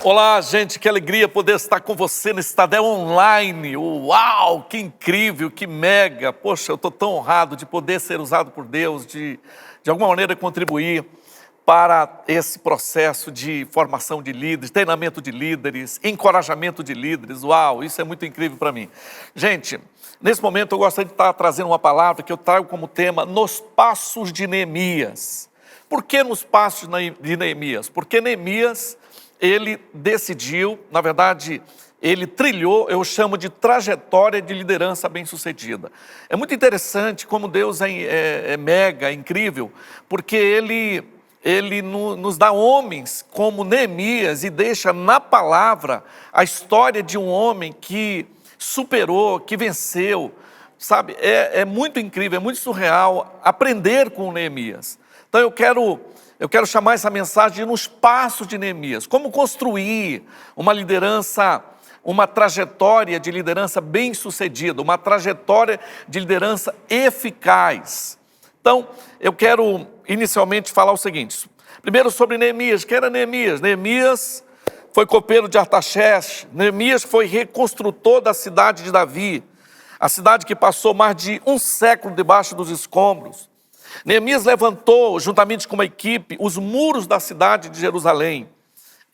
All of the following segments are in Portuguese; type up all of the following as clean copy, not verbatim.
Olá, gente, que alegria poder estar com você nesse Tadel Online. Uau, que incrível, que mega. Poxa, eu estou tão honrado de poder ser usado por Deus, de alguma maneira contribuir para esse processo de formação de líderes, treinamento de líderes, encorajamento de líderes. Uau, isso é muito incrível para mim. Gente, nesse momento eu gostaria de estar trazendo uma palavra que eu trago como tema Nos Passos de Neemias. Por que nos passos de Neemias? Porque Neemias, ele decidiu, na verdade, ele trilhou, eu chamo de trajetória de liderança bem-sucedida. É muito interessante como Deus é mega, incrível, porque Ele nos dá homens como Neemias e deixa na palavra a história de um homem que superou, que venceu, sabe? É muito incrível, é muito surreal aprender com Neemias. Então eu quero chamar essa mensagem de Nos Passos de Neemias. Como construir uma liderança, uma trajetória de liderança bem-sucedida, uma trajetória de liderança eficaz. Então, eu quero inicialmente falar o seguinte. Primeiro sobre Neemias. Quem era Neemias? Neemias foi copeiro de Artaxerxes. Neemias foi reconstrutor da cidade de Davi, a cidade que passou mais de um século debaixo dos escombros. Neemias levantou, juntamente com uma equipe, os muros da cidade de Jerusalém.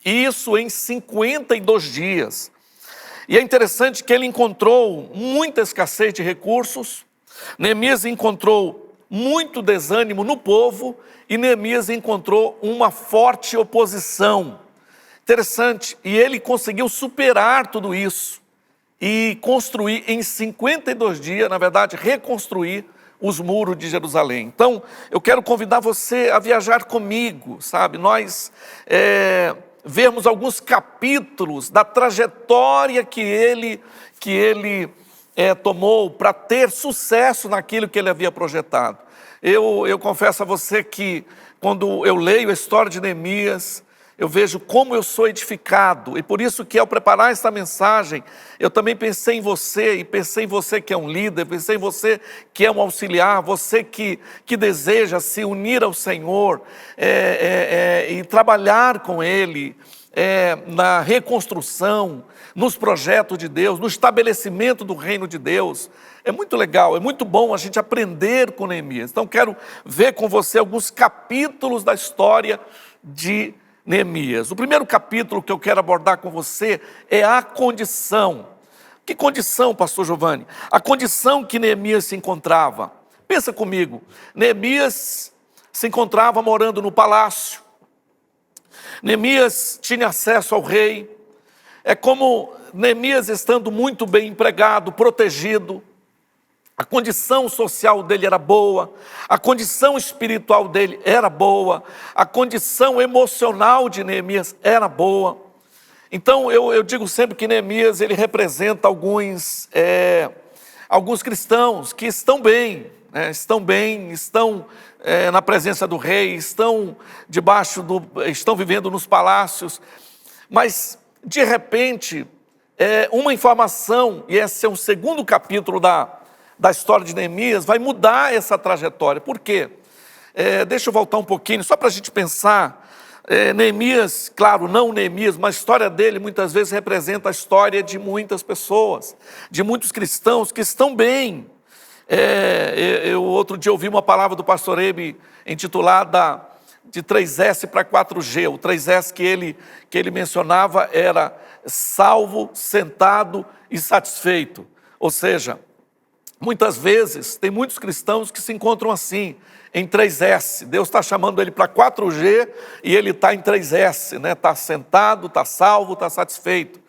Isso em 52 dias. E é interessante que ele encontrou muita escassez de recursos. Neemias encontrou muito desânimo no povo e Neemias encontrou uma forte oposição. Interessante, e ele conseguiu superar tudo isso e construir em 52 dias, na verdade, reconstruir os muros de Jerusalém. Então, eu quero convidar você a viajar comigo, sabe? Nós vemos alguns capítulos da trajetória que ele tomou para ter sucesso naquilo que ele havia projetado. Eu confesso a você que quando eu leio a história de Neemias, eu vejo como eu sou edificado, e por isso que ao preparar essa mensagem, eu também pensei em você, e pensei em você que é um líder, pensei em você que é um auxiliar, você que deseja se unir ao Senhor e trabalhar com Ele, na reconstrução, nos projetos de Deus, no estabelecimento do reino de Deus. É muito legal, é muito bom a gente aprender com Neemias. Então quero ver com você alguns capítulos da história de Neemias. O primeiro capítulo que eu quero abordar com você é a condição. Que condição, pastor Giovanni? A condição que Neemias se encontrava. Pensa comigo, Neemias se encontrava morando no palácio. Neemias tinha acesso ao rei. É como Neemias estando muito bem empregado, protegido. A condição social dele era boa, a condição espiritual dele era boa, a condição emocional de Neemias era boa. Então eu digo sempre que Neemias ele representa alguns cristãos que estão bem, né? Estão na presença do rei, estão vivendo nos palácios, mas de repente uma informação, e esse é o segundo capítulo da história de Neemias, vai mudar essa trajetória. Por quê? Deixa eu voltar um pouquinho, só para a gente pensar. Neemias, claro, não Neemias, mas a história dele muitas vezes representa a história de muitas pessoas, de muitos cristãos que estão bem. Eu outro dia ouvi uma palavra do pastor Ebe intitulada de 3S para 4G. O 3S que ele mencionava era salvo, sentado e satisfeito. Ou seja, muitas vezes, tem muitos cristãos que se encontram assim, em 3S. Deus está chamando ele para 4G e ele está em 3S, né? Está sentado, está salvo, está satisfeito.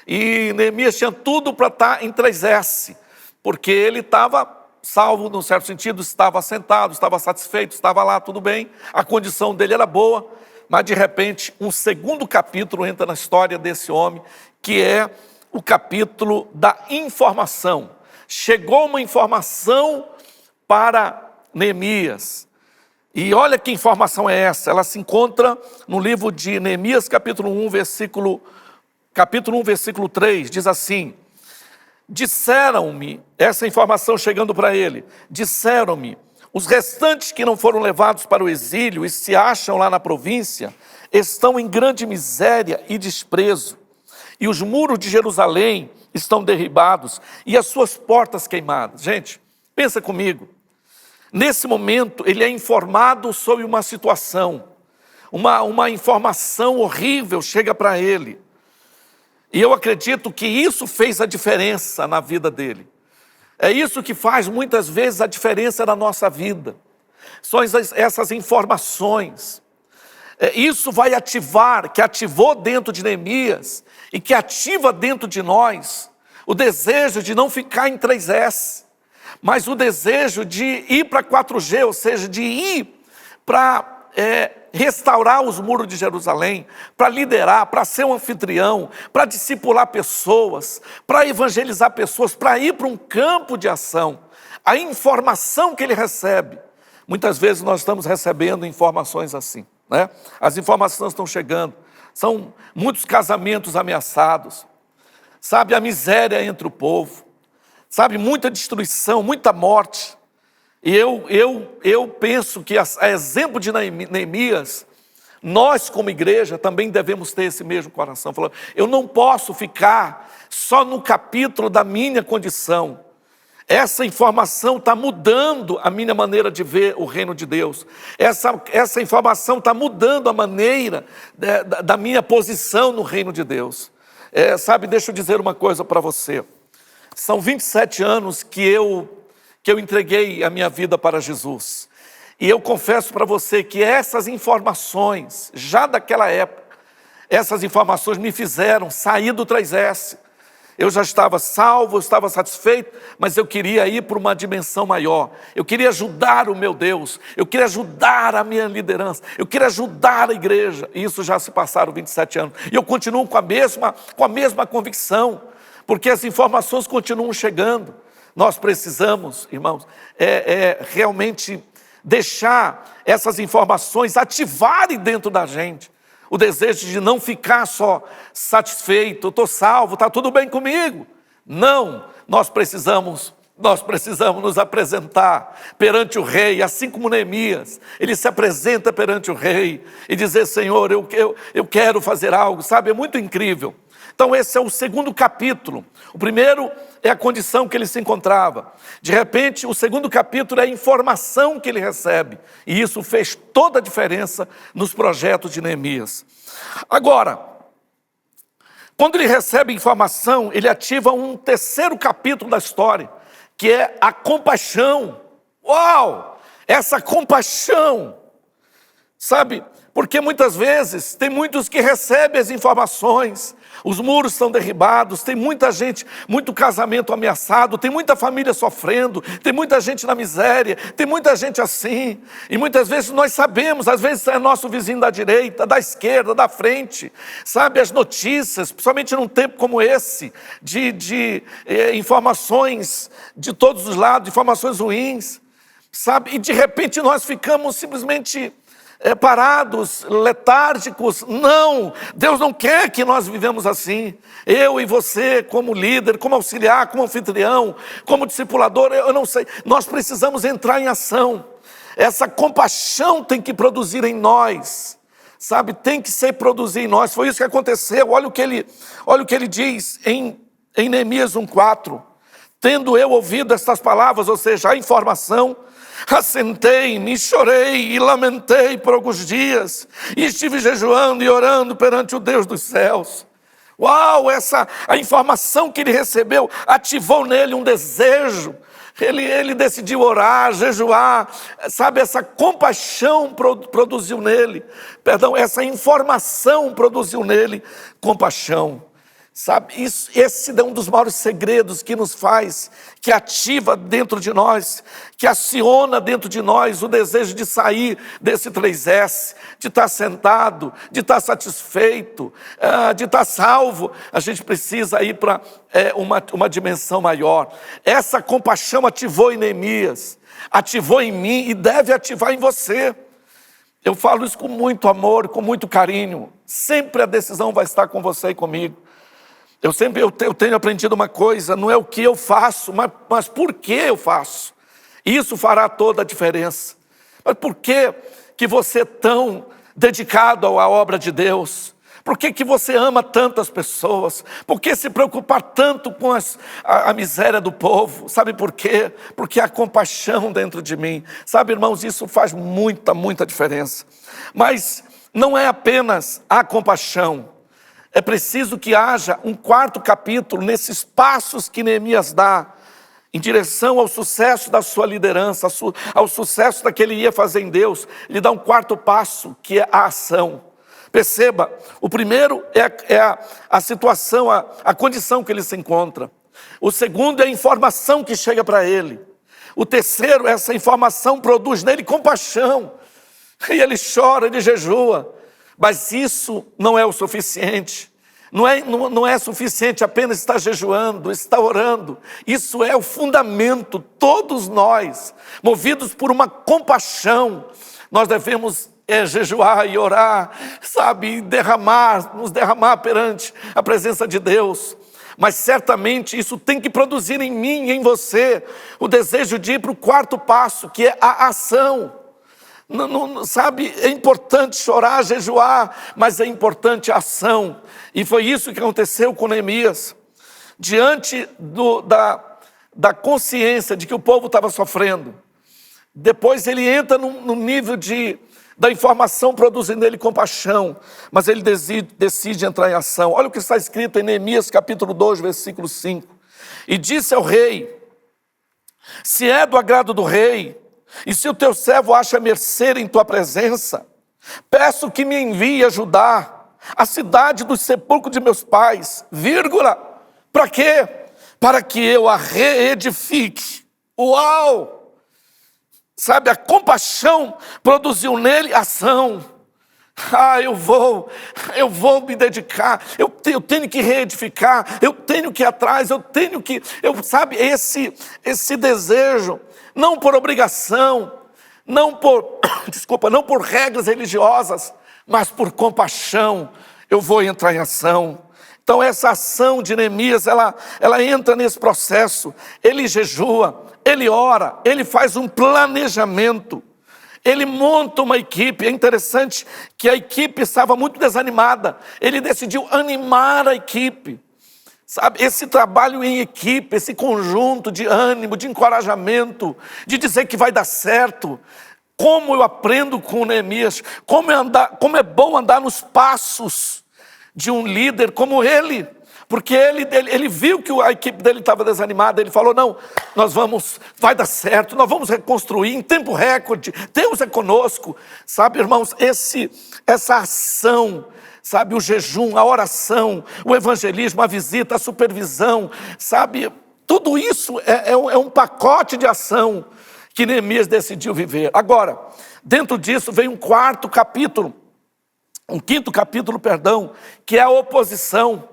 E Neemias tinha tudo para estar em 3S, porque ele estava salvo, num certo sentido, estava sentado, estava satisfeito, estava lá, tudo bem, a condição dele era boa, mas de repente um segundo capítulo entra na história desse homem, que é o capítulo da informação. Chegou uma informação para Neemias. E olha que informação é essa. Ela se encontra no livro de Neemias, capítulo 1, versículo 3. Diz assim: disseram-me, essa informação chegando para ele, disseram-me, Os restantes que não foram levados para o exílio e se acham lá na província, estão em grande miséria e desprezo. E os muros de Jerusalém estão derribados e as suas portas queimadas. Gente, pensa comigo. Nesse momento, ele é informado sobre uma situação. Uma informação horrível chega para ele. E eu acredito que isso fez a diferença na vida dele. É isso que faz muitas vezes a diferença na nossa vida. São essas informações. Isso vai ativar, que ativou dentro de Neemias e que ativa dentro de nós o desejo de não ficar em 3S, mas o desejo de ir para 4G, ou seja, de ir para restaurar os muros de Jerusalém, para liderar, para ser um anfitrião, para discipular pessoas, para evangelizar pessoas, para ir para um campo de ação. A informação que ele recebe, muitas vezes nós estamos recebendo informações assim, né? As informações estão chegando, são muitos casamentos ameaçados, sabe, a miséria entre o povo, sabe, muita destruição, muita morte. E eu penso que, a exemplo de Neemias, nós como igreja também devemos ter esse mesmo coração. Falando, eu não posso ficar só no capítulo da minha condição. Essa informação está mudando a minha maneira de ver o reino de Deus. Essa informação está mudando a maneira da minha posição no reino de Deus. Sabe, deixa eu dizer uma coisa para você. São 27 anos que eu entreguei a minha vida para Jesus. E eu confesso para você que essas informações, já daquela época, essas informações me fizeram sair do 3S. Eu já estava salvo, eu estava satisfeito, mas eu queria ir para uma dimensão maior. Eu queria ajudar o meu Deus, eu queria ajudar a minha liderança, eu queria ajudar a igreja. E isso já se passaram 27 anos. E eu continuo com a mesma convicção, porque as informações continuam chegando. Nós precisamos, irmãos, realmente deixar essas informações ativarem dentro da gente o desejo de não ficar só satisfeito, estou salvo, está tudo bem comigo. Não, nós precisamos nos apresentar perante o rei, assim como Neemias, ele se apresenta perante o rei e dizer, Senhor, eu quero fazer algo, sabe, é muito incrível. Então esse é o segundo capítulo. O primeiro é a condição que ele se encontrava. De repente, o segundo capítulo é a informação que ele recebe. E isso fez toda a diferença nos projetos de Neemias. Agora, quando ele recebe informação, ele ativa um terceiro capítulo da história, que é a compaixão. Uau! Essa compaixão, sabe? Porque muitas vezes tem muitos que recebem as informações, os muros são derribados, tem muita gente, muito casamento ameaçado, tem muita família sofrendo, tem muita gente na miséria, tem muita gente assim. E muitas vezes nós sabemos, às vezes é nosso vizinho da direita, da esquerda, da frente, sabe, as notícias, principalmente num tempo como esse, de informações de todos os lados, informações ruins, sabe, e de repente nós ficamos simplesmente parados, letárgicos. Não, Deus não quer que nós vivamos assim. Eu e você, como líder, como auxiliar, como anfitrião, como discipulador, eu não sei, nós precisamos entrar em ação. Essa compaixão tem que produzir em nós, sabe, tem que ser produzir em nós. Foi isso que aconteceu. Olha o que ele diz em Neemias 1:4. Tendo eu ouvido estas palavras, ou seja, a informação, assentei-me, chorei e lamentei por alguns dias, e estive jejuando e orando perante o Deus dos céus. Uau, a informação que ele recebeu ativou nele um desejo. Ele decidiu orar, jejuar, sabe, essa compaixão produziu nele, essa informação produziu nele compaixão. Sabe, esse é um dos maiores segredos que nos faz, que ativa dentro de nós, que aciona dentro de nós o desejo de sair desse 3S, de estar sentado, de estar satisfeito, de estar salvo. A gente precisa ir para uma dimensão maior. Essa compaixão ativou em Neemias, ativou em mim e deve ativar em você. Eu falo isso com muito amor, com muito carinho. Sempre a decisão vai estar com você e comigo. Eu tenho aprendido uma coisa, não é o que eu faço, mas por que eu faço. Isso fará toda a diferença. Mas por que você é tão dedicado à obra de Deus? Por que você ama tanto as pessoas? Por que se preocupar tanto com a miséria do povo? Sabe por quê? Porque há compaixão dentro de mim. Sabe, irmãos, isso faz muita diferença. Mas não é apenas a compaixão. É preciso que haja um quarto capítulo nesses passos que Neemias dá em direção ao sucesso da sua liderança, ao sucesso da que ele ia fazer em Deus. Ele dá um quarto passo, que é a ação. Perceba, o primeiro é a situação, a condição que ele se encontra. O segundo é a informação que chega para ele. O terceiro, essa informação produz nele compaixão. E ele chora, ele jejua. Mas isso não é o suficiente. Não é suficiente apenas estar jejuando, estar orando. Isso é o fundamento. Todos nós, movidos por uma compaixão, nós devemos jejuar e orar, sabe, nos derramar perante a presença de Deus. Mas certamente isso tem que produzir em mim e em você o desejo de ir para o quarto passo, que é a ação. Sabe, é importante chorar, jejuar, mas é importante a ação. E foi isso que aconteceu com Neemias. Diante da consciência de que o povo estava sofrendo, depois ele entra no nível da informação produzindo nele compaixão, mas ele decide entrar em ação. Olha o que está escrito em Neemias capítulo 2, versículo 5. E disse ao rei: se é do agrado do rei, e se o teu servo acha mercê em tua presença, peço que me envie ajudar a cidade dos sepulcros de meus pais, para quê? Para que eu a reedifique. Uau! Sabe, a compaixão produziu nele ação. Eu vou me dedicar, eu tenho que reedificar, eu tenho que ir atrás, sabe, esse desejo, não por obrigação, não por regras religiosas, mas por compaixão, eu vou entrar em ação. Então essa ação de Neemias, ela entra nesse processo. Ele jejua, ele ora, ele faz um planejamento, ele monta uma equipe. É interessante que a equipe estava muito desanimada, ele decidiu animar a equipe. Sabe, esse trabalho em equipe, esse conjunto de ânimo, de encorajamento, de dizer que vai dar certo. Como eu aprendo com Neemias, como é bom andar nos passos de um líder como ele, porque ele viu que a equipe dele estava desanimada. Ele falou: não, vai dar certo, nós vamos reconstruir em tempo recorde, Deus é conosco. Sabe, irmãos, essa ação, sabe, o jejum, a oração, o evangelismo, a visita, a supervisão, sabe, tudo isso é um pacote de ação que Neemias decidiu viver. Agora, dentro disso vem um quinto capítulo, que é a oposição.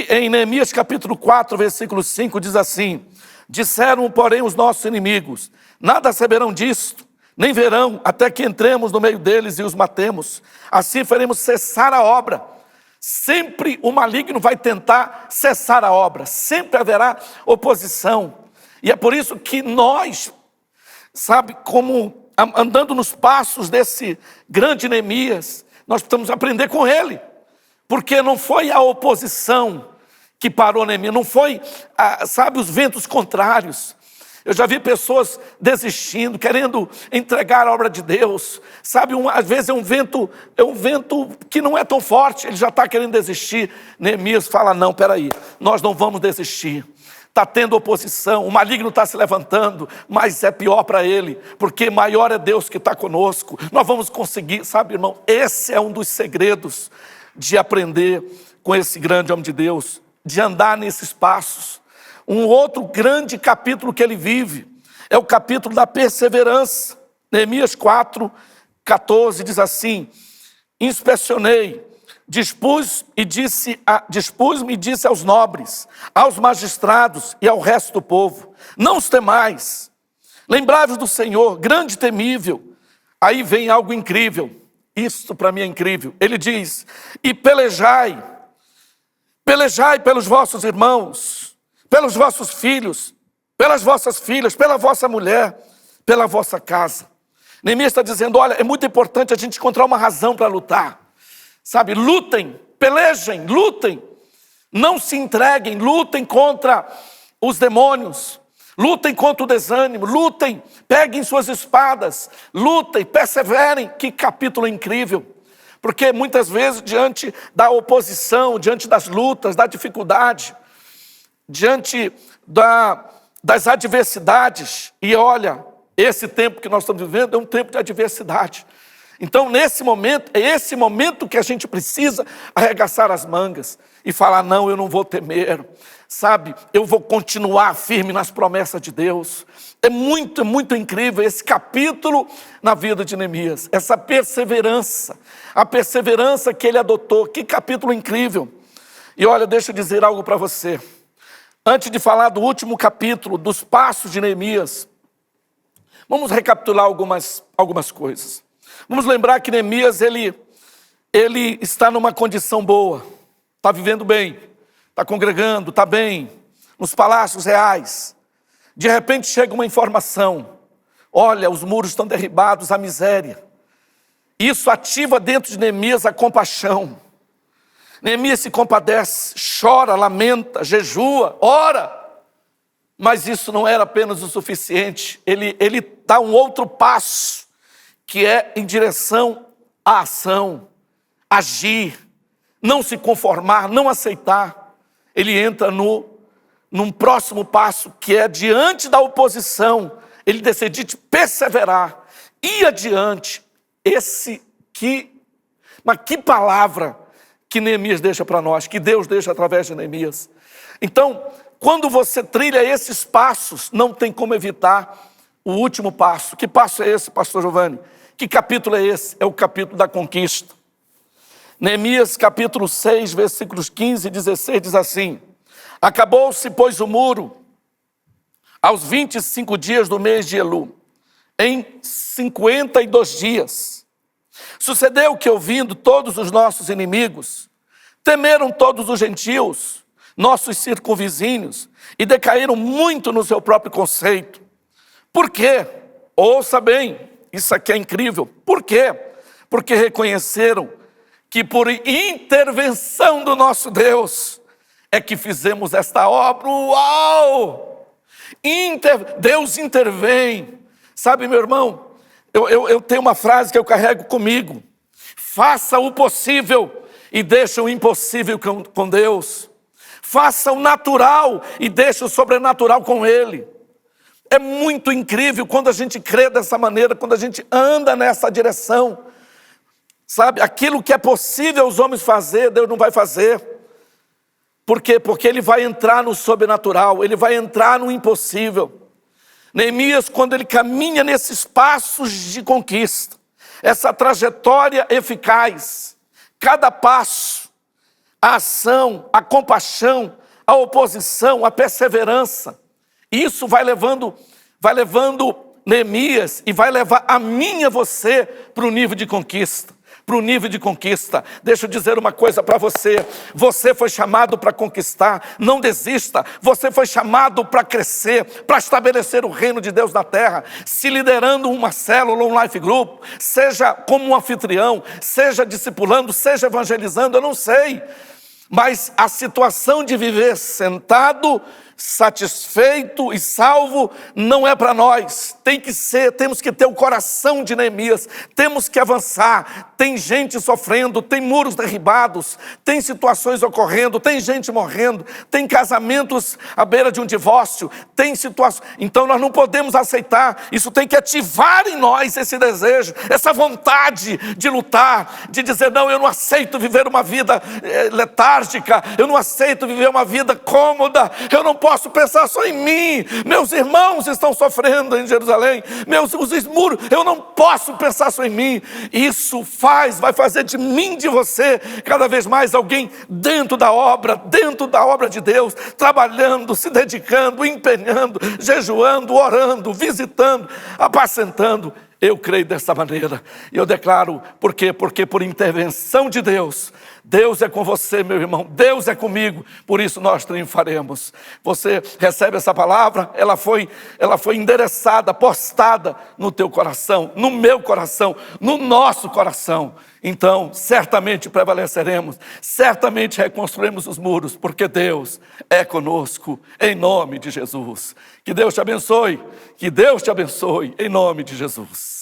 Em Neemias capítulo 4, versículo 5, diz assim: disseram, porém, os nossos inimigos: nada saberão disto, nem verão, até que entremos no meio deles e os matemos. Assim faremos cessar a obra. Sempre o maligno vai tentar cessar a obra, sempre haverá oposição. E é por isso que nós, sabe, como andando nos passos desse grande Neemias, nós precisamos aprender com ele. Porque não foi a oposição que parou Neemias, não foi, sabe, os ventos contrários. Eu já vi pessoas desistindo, querendo entregar a obra de Deus. Sabe, às vezes é um vento que não é tão forte, ele já está querendo desistir. Neemias fala: não, peraí, nós não vamos desistir. Está tendo oposição, o maligno está se levantando, mas é pior para ele, porque maior é Deus que está conosco. Nós vamos conseguir, sabe, irmão, esse é um dos segredos de aprender com esse grande homem de Deus, de andar nesses passos. Um outro grande capítulo que ele vive é o capítulo da perseverança. Neemias 4, 14 diz assim: inspecionei, dispus-me e disse aos nobres, aos magistrados e ao resto do povo: não os temais, lembrai-vos do Senhor, grande e temível. Aí vem algo incrível. Isso para mim é incrível. Ele diz: e pelejai pelos vossos irmãos, pelos vossos filhos, pelas vossas filhas, pela vossa mulher, pela vossa casa. Neemias está dizendo, olha, é muito importante a gente encontrar uma razão para lutar. Sabe, lutem, pelejem, lutem. Não se entreguem, lutem contra os demônios. Lutem contra o desânimo, lutem, peguem suas espadas, lutem, perseverem. Que capítulo incrível. Porque muitas vezes diante da oposição, diante das lutas, da dificuldade, diante das adversidades, e olha, esse tempo que nós estamos vivendo é um tempo de adversidade. Então nesse momento, é esse momento que a gente precisa arregaçar as mangas e falar, não, eu não vou temer, sabe, eu vou continuar firme nas promessas de Deus. É muito incrível esse capítulo na vida de Neemias, essa perseverança, a perseverança que ele adotou. Que capítulo incrível. E olha, deixa eu dizer algo para você, antes de falar do último capítulo, dos passos de Neemias, vamos recapitular algumas coisas. Vamos lembrar que Neemias, ele está numa condição boa, está vivendo bem, está congregando, está bem, nos palácios reais. De repente chega uma informação, olha, os muros estão derribados, a miséria. Isso ativa dentro de Neemias a compaixão. Neemias se compadece, chora, lamenta, jejua, ora. Mas isso não era apenas o suficiente, ele dá um outro passo, que é em direção à ação, agir, não se conformar, não aceitar. Ele entra num próximo passo, que é diante da oposição, ele decidir de perseverar, ir adiante. Mas que palavra que Neemias deixa para nós, que Deus deixa através de Neemias. Então, quando você trilha esses passos, não tem como evitar o último passo. Que passo é esse, pastor Giovanni? Que capítulo é esse? É o capítulo da conquista. Neemias capítulo 6, versículos 15 e 16 diz assim: acabou-se, pois, o muro aos 25 dias do mês de Elu, em 52 dias. Sucedeu que, ouvindo todos os nossos inimigos, temeram todos os gentios, nossos circunvizinhos, e decaíram muito no seu próprio conceito. Por quê? Ouça bem, isso aqui é incrível. Por quê? Porque reconheceram que por intervenção do nosso Deus é que fizemos esta obra. Uau! Deus intervém. Sabe, meu irmão, eu tenho uma frase que eu carrego comigo: faça o possível e deixa o impossível com Deus. Faça o natural e deixa o sobrenatural com Ele. É muito incrível quando a gente crê dessa maneira, quando a gente anda nessa direção. Sabe, aquilo que é possível os homens fazer, Deus não vai fazer. Por quê? Porque Ele vai entrar no sobrenatural, Ele vai entrar no impossível. Neemias, quando ele caminha nesses passos de conquista, essa trajetória eficaz, cada passo, a ação, a compaixão, a oposição, a perseverança, isso vai levando Neemias e vai levar a mim e a você para o nível de conquista. Deixa eu dizer uma coisa para você. Você foi chamado para conquistar, não desista. Você foi chamado para crescer, para estabelecer o reino de Deus na terra, se liderando uma célula, um life group, seja como um anfitrião, seja discipulando, seja evangelizando, eu não sei. Mas a situação de viver sentado, satisfeito e salvo não é para nós. Temos que ter o coração de Neemias, temos que avançar. Tem gente sofrendo, tem muros derribados, tem situações ocorrendo, tem gente morrendo, tem casamentos à beira de um divórcio, tem situações. Então nós não podemos aceitar. Isso tem que ativar em nós esse desejo, essa vontade de lutar, de dizer: não, eu não aceito viver uma vida letárgica, eu não aceito viver uma vida cômoda, eu não posso pensar só em mim. Meus irmãos estão sofrendo em Jerusalém, os muros, eu não posso pensar só em mim. Isso vai fazer de mim, de você, cada vez mais alguém dentro da obra de Deus, trabalhando, se dedicando, empenhando, jejuando, orando, visitando, apacentando. Eu creio dessa maneira, e eu declaro, por quê? Porque por intervenção de Deus, Deus é com você, meu irmão, Deus é comigo, por isso nós triunfaremos. Você recebe essa palavra, ela foi endereçada, postada no teu coração, no meu coração, no nosso coração. Então, certamente prevaleceremos, certamente reconstruiremos os muros, porque Deus é conosco, em nome de Jesus. Que Deus te abençoe, em nome de Jesus.